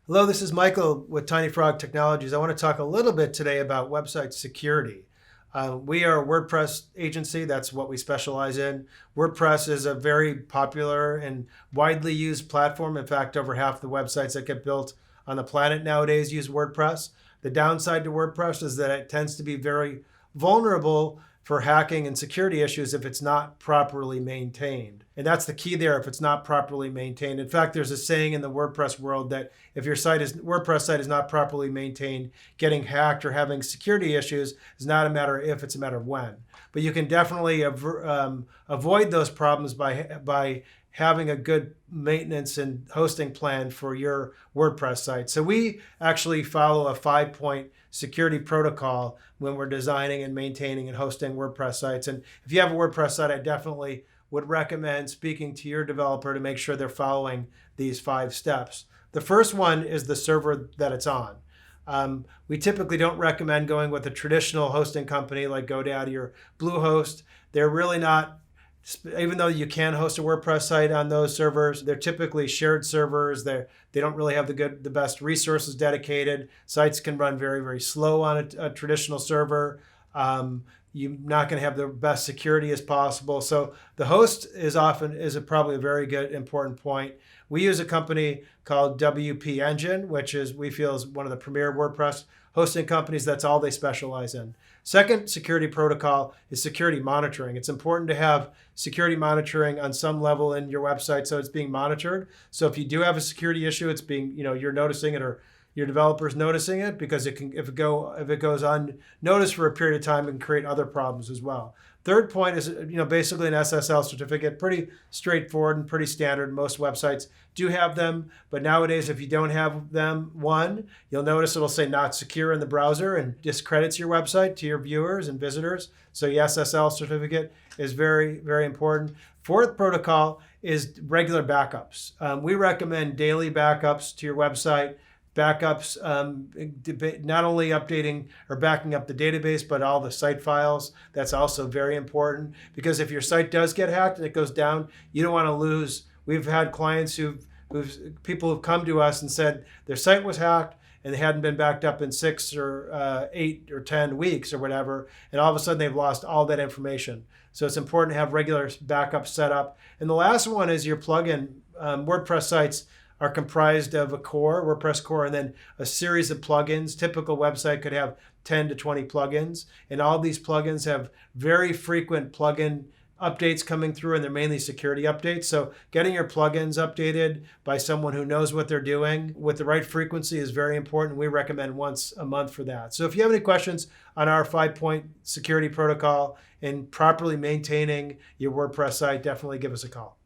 Hello, this is Michael with TinyFrog Technologies. I want to talk a little bit today about website security. We are a WordPress agency. That's what we specialize in. WordPress is a very popular and widely used platform. In fact, over half the websites that get built on the planet nowadays use WordPress. The downside to WordPress is that it tends to be very vulnerable for hacking and security issues if it's not properly maintained. And that's the key there, if it's not properly maintained. In fact, there's a saying in the WordPress world that if your WordPress site is not properly maintained, getting hacked or having security issues is not a matter of if, it's a matter of when. But you can definitely avoid those problems by having a good maintenance and hosting plan for your WordPress site. So we actually follow a 5-point security protocol when we're designing and maintaining and hosting WordPress sites. And if you have a WordPress site, I definitely would recommend speaking to your developer to make sure they're following these 5 steps. The first one is the server that it's on. We typically don't recommend going with a traditional hosting company like GoDaddy or Bluehost. They're really not, even though you can host a WordPress site on those servers, they're typically shared servers. They don't really have the best resources dedicated. Sites can run very, very slow on a traditional server. You're not going to have the best security as possible. So the host is probably a very good, important point. We use a company called WP Engine, which we feel is one of the premier WordPress hosting companies. That's all they specialize in. Second security protocol is security monitoring. It's important to have security monitoring on some level in your website so it's being monitored. So if you do have a security issue, it's being, you're noticing it, or your developer's noticing it, because if it goes unnoticed for a period of time, it can create other problems as well. Third point is, basically an SSL certificate, pretty straightforward and pretty standard. Most websites do have them, but nowadays, if you don't have them, you'll notice it'll say not secure in the browser and discredits your website to your viewers and visitors. So the SSL certificate is very, very important. Fourth protocol is regular backups. We recommend daily backups to your website. Backups, not only updating or backing up the database, but all the site files. That's also very important, because if your site does get hacked and it goes down, you don't want to lose. We've had clients people who've come to us and said their site was hacked and they hadn't been backed up in 6 or 8 or 10 weeks or whatever, and all of a sudden they've lost all that information. So it's important to have regular backups set up. And the last one is your plugin. WordPress sites are comprised of a core, WordPress core, and then a series of plugins. Typical website could have 10 to 20 plugins, and all these plugins have very frequent plugin updates coming through, and they're mainly security updates. So getting your plugins updated by someone who knows what they're doing with the right frequency is very important. We recommend once a month for that. So if you have any questions on our 5-point security protocol and properly maintaining your WordPress site, definitely give us a call.